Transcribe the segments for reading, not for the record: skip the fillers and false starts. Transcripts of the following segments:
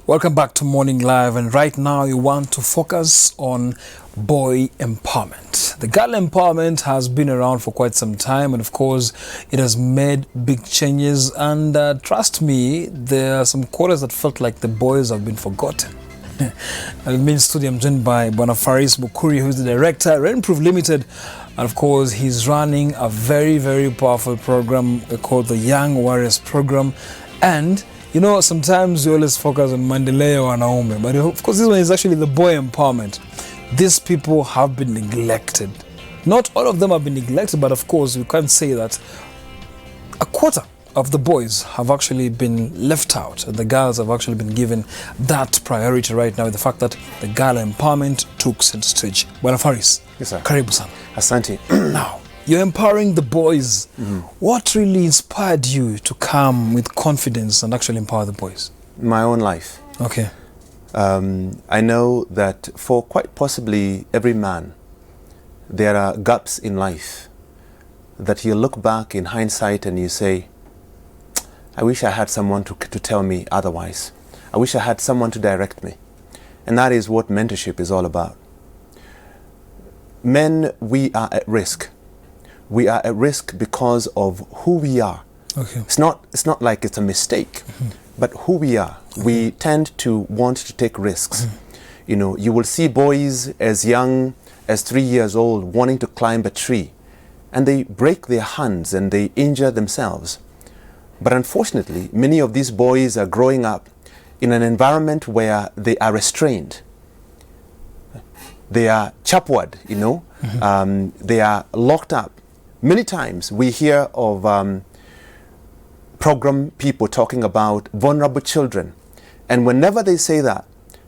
Welcome back to Morning Live, and right now you want to focus on boy empowerment. The girl empowerment has been around for quite some time, and of course it has made big changes, and trust me, there are some quarters that felt like the boys have been forgotten. And in main studio I'm joined by Faris Bukuri, who's the director, Rainproof Limited, and of course he's running a very, very powerful program called the Young Warriors Program. And you know, sometimes we always focus on Mandeleo and Wanaume, but of course this one is actually the boy empowerment. These people have been neglected. Not all of them have been neglected, but of course we can't say that a quarter of the boys have actually been left out, and the girls have actually been given that priority right now, with the fact that the girl empowerment took center stage. Bwana Faris, yes, sir. Karibu sana. Asante. Now, you're empowering the boys. What really inspired you to come with confidence and actually empower the boys? My own life. Okay. I know that for quite possibly every man, there are gaps in life that you look back in hindsight and you say, I wish I had someone to tell me otherwise. I wish I had someone to direct me. And that is what mentorship is all about. Men, we are at risk. We are at risk because of who we are. Okay. It's not like it's a mistake, but who we are. Okay. We tend to want to take risks. You know, you will see boys as young as 3 years old wanting to climb a tree, and they break their hands and they injure themselves. But unfortunately, many of these boys are growing up in an environment where they are restrained. They are chapward, you know. They are locked up. Many times we hear of program people talking about vulnerable children. And whenever they say that,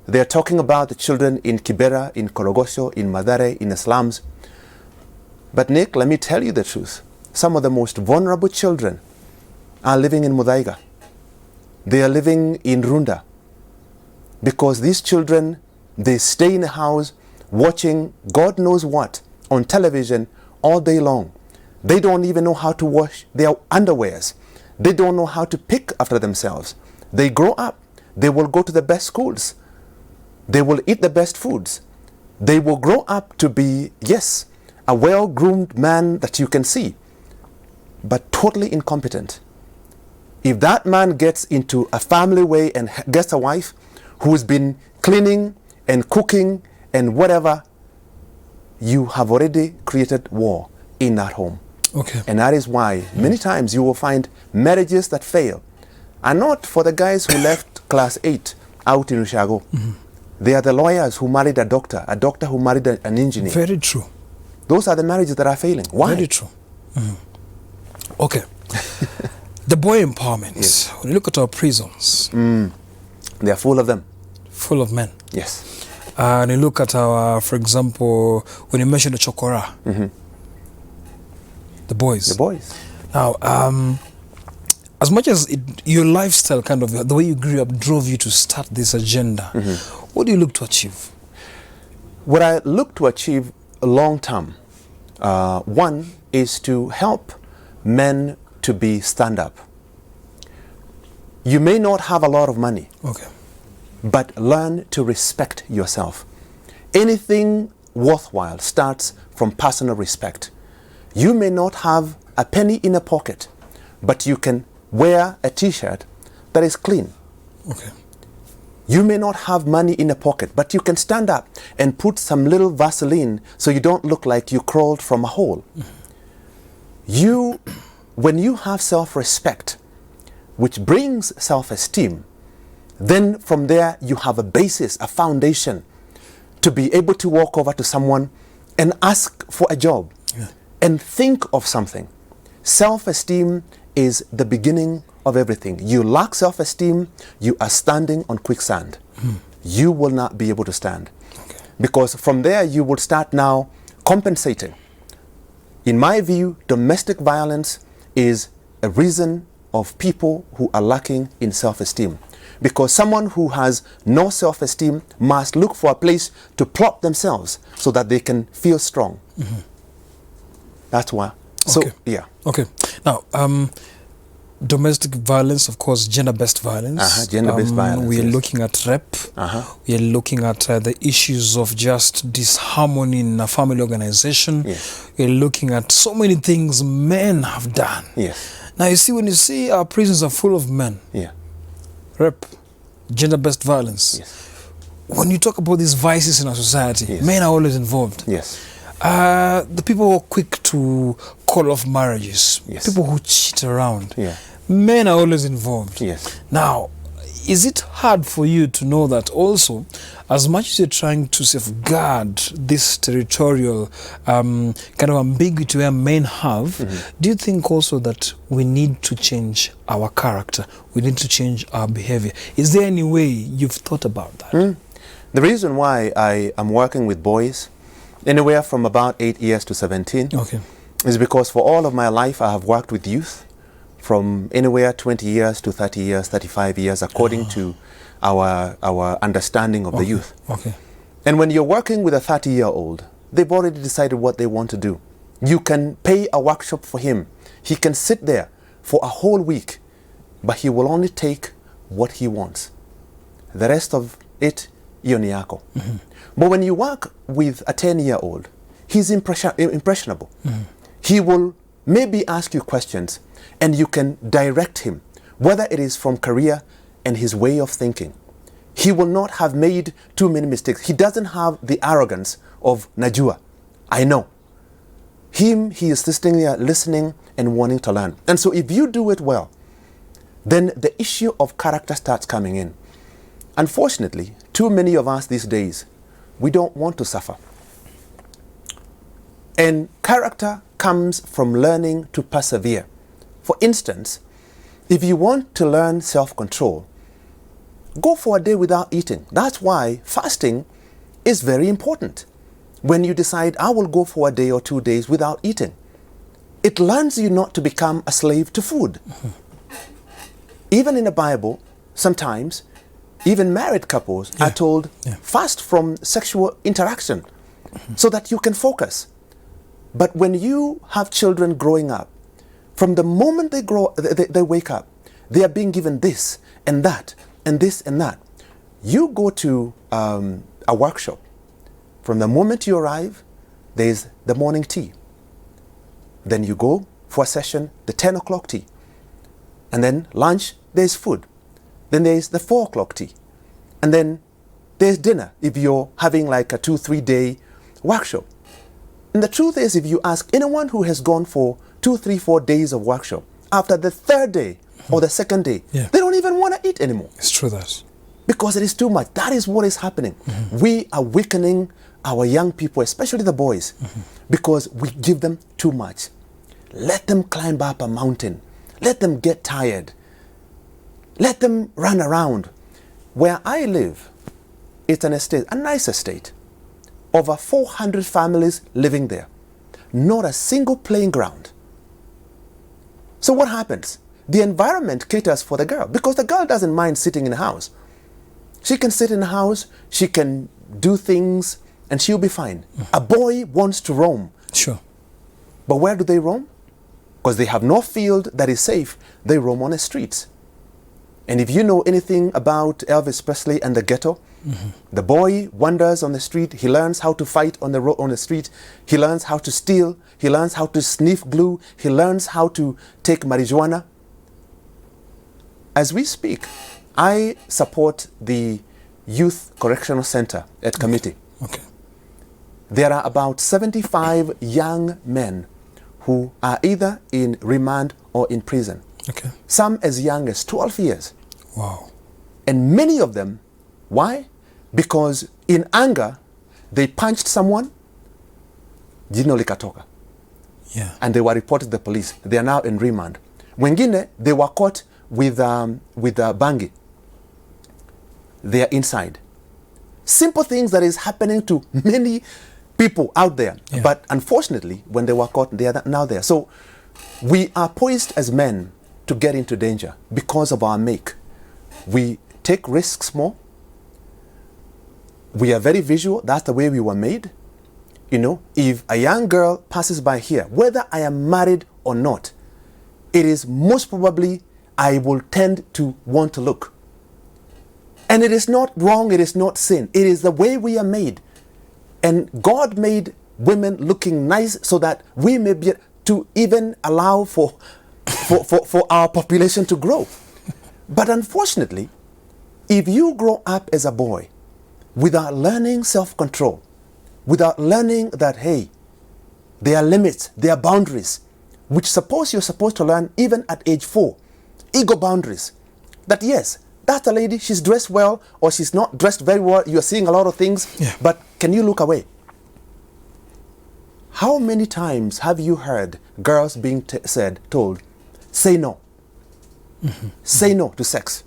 they're talking about the children in Kibera, in Korogosho, in Madare, in the slums. But Nick, let me tell you the truth. Some of the most vulnerable children are living in Muthaiga. They are living in Runda. Because these children, they stay in the house watching God knows what on television all day long. They don't even know how to wash their underwears. They don't know how to pick after themselves. They grow up. They will go to the best schools. They will eat the best foods. They will grow up to be, yes, a well-groomed man that you can see, but totally incompetent. If that man gets into a family way and gets a wife who's been cleaning and cooking and whatever, you have already created war in that home. Okay. And that is why many times you will find marriages that fail are not for the guys who left class 8 out in Ushago. They are the lawyers who married a doctor who married an engineer. Very true. Those are the marriages that are failing. Why? Very true. Okay. The boy empowerment. Yes. When you look at our prisons, They are full of them. full of men. Yes. And you look at our, for example, when you mention the chokora, the boys. The boys. Now, as much as your lifestyle, kind of the way you grew up, drove you to start this agenda, what do you look to achieve? What I look to achieve long term, one is to help men to be stand-up. You may not have a lot of money, Okay. but learn to respect yourself. Anything worthwhile starts from personal respect. You may not have a penny in a pocket, but you can wear a t-shirt that is clean. Okay. You may not have money in a pocket, but you can stand up and put some little Vaseline so you don't look like you crawled from a hole. When you have self-respect, which brings self-esteem, then from there you have a basis, a foundation to be able to walk over to someone and ask for a job and think of something. Self-esteem is the beginning of everything. You lack self-esteem, you are standing on quicksand. You will not be able to stand. Okay. Because from there you will start now compensating. In my view, domestic violence is a reason of people who are lacking in self-esteem. Because someone who has no self-esteem must look for a place to plop themselves so that they can feel strong. That's why. So, Okay. yeah. Okay. Now, domestic violence, of course, gender-based violence. Gender-based violence. We are yes. looking at rape. We are looking at the issues of just disharmony in a family organization. Yes. We are looking at so many things men have done. Yes. Now, you see, when you see our prisons are full of men, Yeah. rape, gender-based violence. Yes. When you talk about these vices in our society, Yes. men are always involved. Yes. The people who are quick to call off marriages, Yes. people who cheat around, Yeah. men are always involved. Yes. Now, is it hard for you to know that also, as much as you're trying to safeguard this territorial kind of ambiguity where men have, do you think also that we need to change our character? We need to change our behavior? Is there any way you've thought about that? The reason why I am working with boys, anywhere from about 8 years to 17, Okay. is because for all of my life I have worked with youth from anywhere 20 years to 30 years, 35 years, according to our understanding of the youth. Okay. And when you're working with a 30-year-old, they've already decided what they want to do. You can pay a workshop for him. He can sit there for a whole week, but he will only take what he wants. The rest of it, yoniyako. But when you work with a 10-year-old, he's impressionable. He will maybe ask you questions, and you can direct him, whether it is from career and his way of thinking. He will not have made too many mistakes. He doesn't have the arrogance of Najua. I know. He is listening and wanting to learn. And so if you do it well, then the issue of character starts coming in. Unfortunately, too many of us these days, we don't want to suffer. And character comes from learning to persevere. For instance, if you want to learn self-control, go for a day without eating. That's why fasting is very important. When you decide, I will go for a day or 2 days without eating, it learns you not to become a slave to food. Even in the Bible, sometimes, even married couples are told, fast from sexual interaction so that you can focus. But when you have children growing up, from the moment they wake up, they are being given this and that and this and that. You go to a workshop. From the moment you arrive, there's the morning tea. Then you go for a session, the 10 o'clock tea. And then lunch, there's food. Then there's the 4 o'clock tea. And then there's dinner if you're having like a 2-3 day workshop. And the truth is, if you ask anyone who has gone for 2, 3, 4 days of workshop, after the 3rd day or the 2nd day, they don't even want to eat anymore. It's true that. Because it is too much. That is what is happening. We are weakening our young people, especially the boys, because we give them too much. Let them climb up a mountain. Let them get tired. Let them run around. Where I live, it's an estate, a nice estate. Over 400 families living there. Not a single playing ground. So what happens? The environment caters for the girl, because the girl doesn't mind sitting in the house. She can sit in the house, she can do things, and she'll be fine. A boy wants to roam. Sure. But where do they roam? Because they have no field that is safe. They roam on the streets. And if you know anything about Elvis Presley and the ghetto, the boy wanders on the street. He learns how to fight on the street. He learns how to steal. He learns how to sniff glue. He learns how to take marijuana. As we speak, I support the Youth Correctional Center at Committee. Okay. There are about 75 young men who are either in remand or in prison. Okay. Some as young as 12 years. Wow. And many of them, why? Because in anger, they punched someone, jino likatoka. Yeah. And they were reported to the police. They are now in remand. Wengine, they were caught with bangi. They are inside. Simple things that is happening to many people out there. Yeah. But unfortunately, when they were caught, they are now there. So we are poised as men to get into danger because of our make. We take risks more. We are very visual. That's the way we were made. You know, if a young girl passes by here, whether I am married or not, it is most probably I will tend to want to look. And it is not wrong, it is not sin. It is the way we are made. And God made women looking nice so that we may be to even allow for our population to grow. But unfortunately, if you grow up as a boy without learning self-control, without learning that, hey, there are limits, there are boundaries, which you're supposed to learn even at age 4, ego boundaries, that yes, that's a lady, she's dressed well, or she's not dressed very well, you're seeing a lot of things, but can you look away? How many times have you heard girls being told, say no, say no to sex?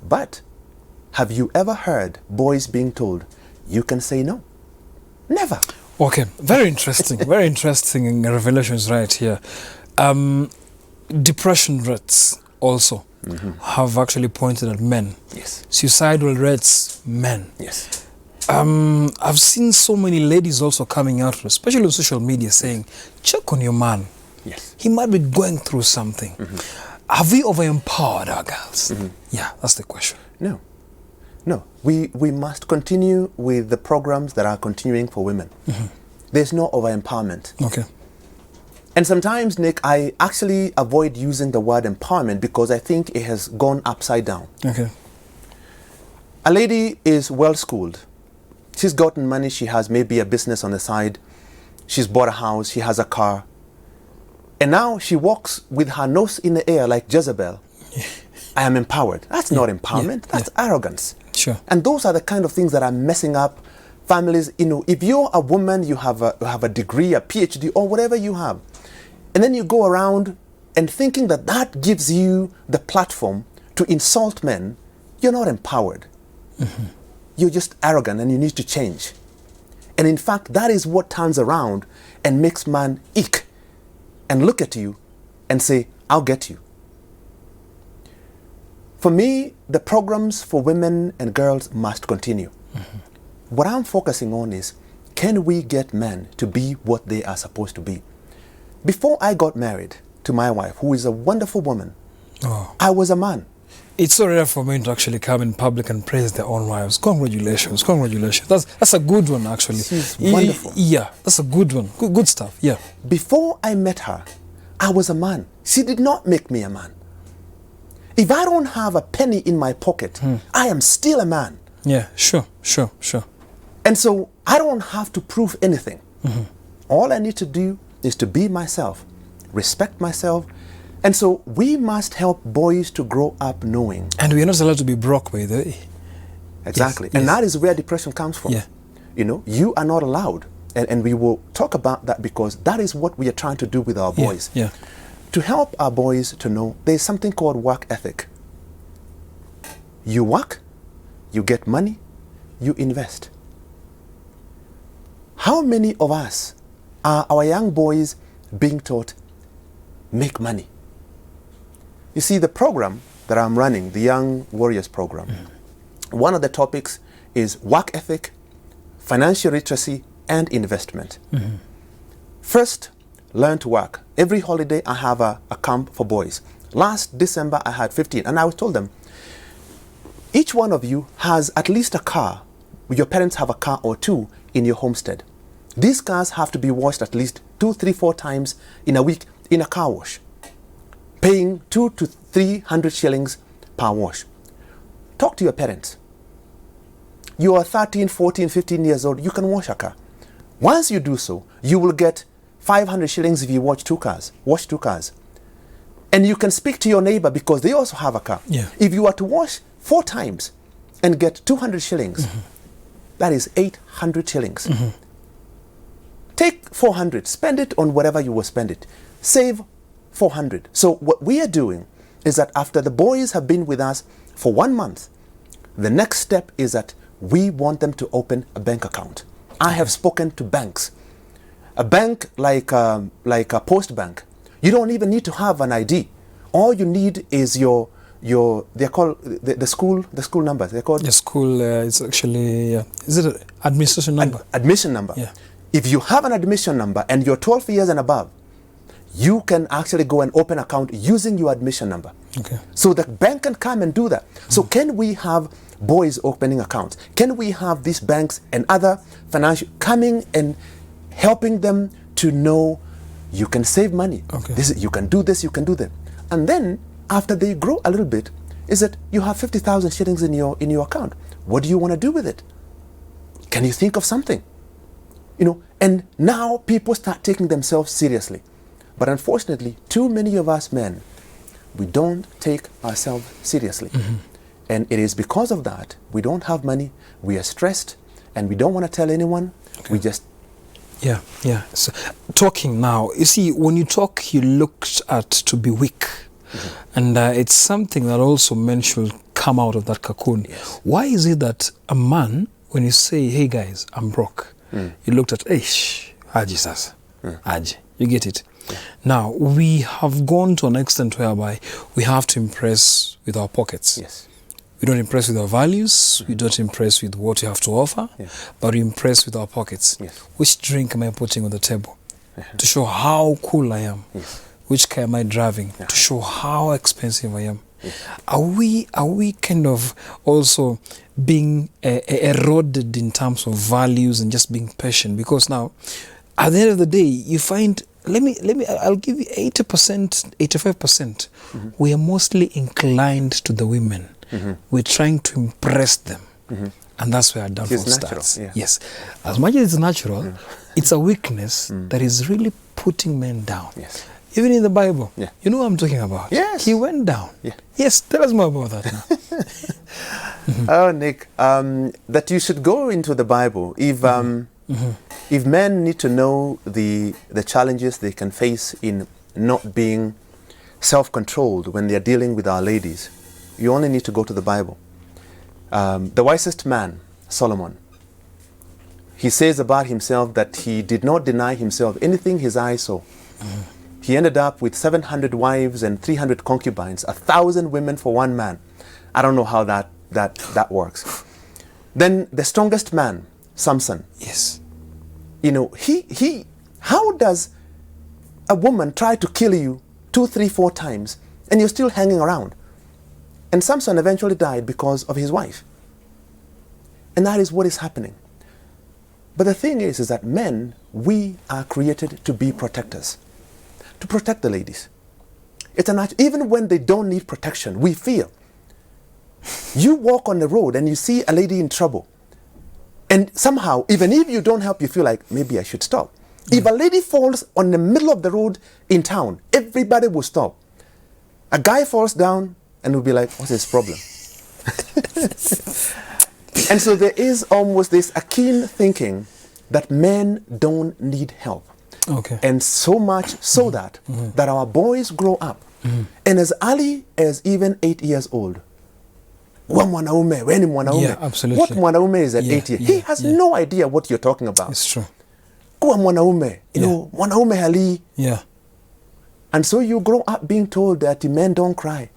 But have you ever heard boys being told, you can say no? Never. Okay, very interesting, very interesting revelations right here. Depression rates also have actually pointed at men. Yes. Suicidal rates, men. Yes. I've seen so many ladies also coming out, especially on social media, saying, check on your man. Yes. He might be going through something. Have we over-empowered our girls? Yeah, that's the question. No. No. We must continue with the programs that are continuing for women. There's no over-empowerment. Okay. And sometimes, Nick, I actually avoid using the word empowerment because I think it has gone upside down. Okay. A lady is well-schooled. She's gotten money. She has maybe a business on the side. She's bought a house. She has a car. And now she walks with her nose in the air like Jezebel. I am empowered. That's not empowerment. That's arrogance. Sure. And those are the kind of things that are messing up families. You know, if you're a woman, you have a degree, a PhD, or whatever you have, and then you go around and thinking that that gives you the platform to insult men, you're not empowered. You're just arrogant and you need to change. And in fact, that is what turns around and makes man ick and look at you and say, I'll get you. For me, the programs for women and girls must continue. What I'm focusing on is, can we get men to be what they are supposed to be? Before I got married to my wife, who is a wonderful woman, I was a man. It's so rare for men to actually come in public and praise their own wives. Congratulations, congratulations. That's a good one, actually. She's wonderful. Yeah, that's a good one. Good stuff, yeah. Before I met her, I was a man. She did not make me a man. If I don't have a penny in my pocket, I am still a man. Yeah, sure. And so I don't have to prove anything. All I need to do is to be myself, respect myself. And so we must help boys to grow up knowing. And we're not allowed to be broke, by the way. Exactly. Yes, and yes. that is where depression comes from. Yeah. You know, you are not allowed. And we will talk about that because that is what we are trying to do with our boys. Yeah. To help our boys to know there's something called work ethic. You work, you get money, you invest. How many of us are our young boys being taught, make money? You see, the program that I'm running, the Young Warriors program, one of the topics is work ethic, financial literacy, and investment. First, learn to work. Every holiday I have a camp for boys. Last December I had 15 and I told them, each one of you has at least a car. Your parents have a car or two in your homestead. These cars have to be washed at least 2, 3, 4 times in a week in a car wash, paying 200 to 300 shillings per wash. Talk to your parents. You are 13, 14, 15 years old, you can wash a car. Once you do so, you will get 500 shillings if you wash 2 cars. And you can speak to your neighbor because they also have a car. Yeah. If you are to wash 4 times and get 200 shillings, that is 800 shillings. Take 400, spend it on whatever you will spend it. Save 400. So what we are doing is that after the boys have been with us for 1 month, the next step is that we want them to open a bank account. I have spoken to banks. A bank like a post bank, you don't even need to have an ID. All you need is they're called the school numbers. They're called the school. It's actually is it an administration number? Admission number. Yeah. If you have an admission number and you're 12 years and above, you can actually go and open an account using your admission number. Okay. So the bank can come and do that. So can we have boys opening accounts? Can we have these banks and other financial coming and helping them to know you can save money. Okay. You can do this, you can do that. And then after they grow a little bit, is that you have 50,000 shillings in your account. What do you want to do with it? Can you think of something? And now people start taking themselves seriously. But unfortunately, too many of us men, we don't take ourselves seriously. Mm-hmm. And it is because of that, we don't have money, we are stressed, and we don't want to tell anyone. Okay. We just... Yeah. So, talking now, you see, when you talk, you looked at to be weak. Mm-hmm. And it's something that also men should come out of that cocoon. Yes. Why is it that a man, when you say, hey guys, I'm broke, you looked at, Jesus, you get it? Yeah. Now, we have gone to an extent whereby we have to impress with our pockets. Yes. We don't impress with our values, we don't impress with what you have to offer, but we impress with our pockets. Yes. Which drink am I putting on the table to show how cool I am? Yes. Which car am I driving to show how expensive I am? Yes. Are we kind of also being eroded in terms of values and just being patient? Because now, at the end of the day, you find, I'll give you 80%, 85%. We are mostly inclined to the women. We're trying to impress them. And that's where our downfall starts. Yeah. Yes. As much as it's natural, it's a weakness that is really putting men down. Yes. Even in the Bible, you know what I'm talking about. Yes. He went down. Yeah. Yes, tell us more about that now. Oh, Nick, that you should go into the Bible. If men need to know the challenges they can face in not being self-controlled when they're dealing with our ladies, you only need to go to the Bible. The wisest man, Solomon, he says about himself that he did not deny himself anything his eyes saw. He ended up with 700 wives and 300 concubines, 1,000 women for one man. I don't know how that works. Then the strongest man, Samson. Yes. How does a woman try to kill you 2, 3, 4 times and you're still hanging around? And Samson eventually died because of his wife. And that is what is happening. But the thing is that men, we are created to be protectors, to protect the ladies. It's even when they don't need protection, we feel. You walk on the road and you see a lady in trouble. And somehow, even if you don't help, you feel like, maybe I should stop. If a lady falls on the middle of the road in town, everybody will stop. A guy falls down and will be like, what's his problem? And so there is almost this keen thinking that men don't need help. Okay. And so much so that our boys grow up. And as early as even 8 years old, yeah, absolutely. What mwanaume is at 8 years? He has no idea what you're talking about. It's true. Mwanaume hali. Yeah. And so you grow up being told that men don't cry.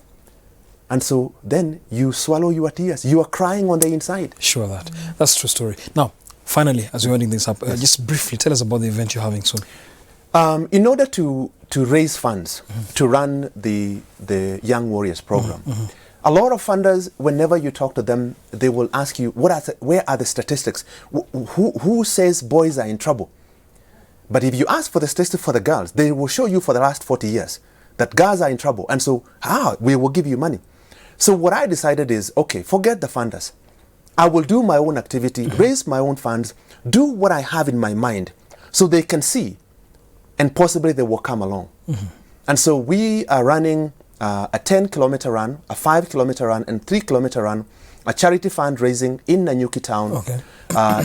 And so then you swallow your tears. You are crying on the inside. Sure, that's a true story. Now, finally, as we're winding this up, just briefly tell us about the event you're having soon. In order to raise funds to run the Young Warriors program, a lot of funders, whenever you talk to them, they will ask you, where are the statistics? Who says boys are in trouble? But if you ask for the statistics for the girls, they will show you for the last 40 years that girls are in trouble. And so, we will give you money. So what I decided is, okay, forget the funders. I will do my own activity, raise my own funds, do what I have in my mind so they can see and possibly they will come along. And so we are running a 10-kilometer run, a 5-kilometer run, and 3-kilometer run, a charity fundraising in Nanyuki town,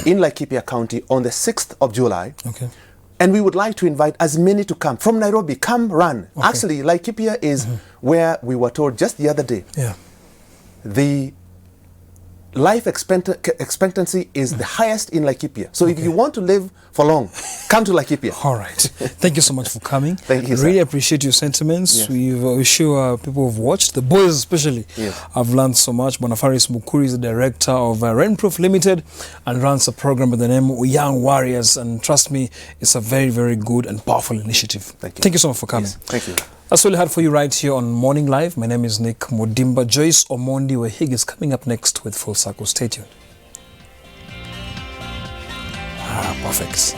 in Laikipia County on the 6th of July. Okay. And we would like to invite as many to come. From Nairobi, come run. Okay. Actually, Laikipia is where we were told just the other day. Yeah. The life expectancy is the highest in Laikipia. So if you want to live for long, come to Laikipia. All right. Thank you so much for coming. Thank you, sir. Really appreciate your sentiments. Yes. We're sure people have watched, the boys especially, Yes. have learned so much. Bonafaris Mukuri is the director of Rainproof Limited and runs a program by the name of Young Warriors. And trust me, it's a very, very good and powerful initiative. Thank you. Thank you so much for coming. Yes. Thank you. That's all I had for you right here on Morning Live. My name is Nick Modimba. Joyce Omondi Wehig is coming up next with Full Circle. Stay tuned. Perfect.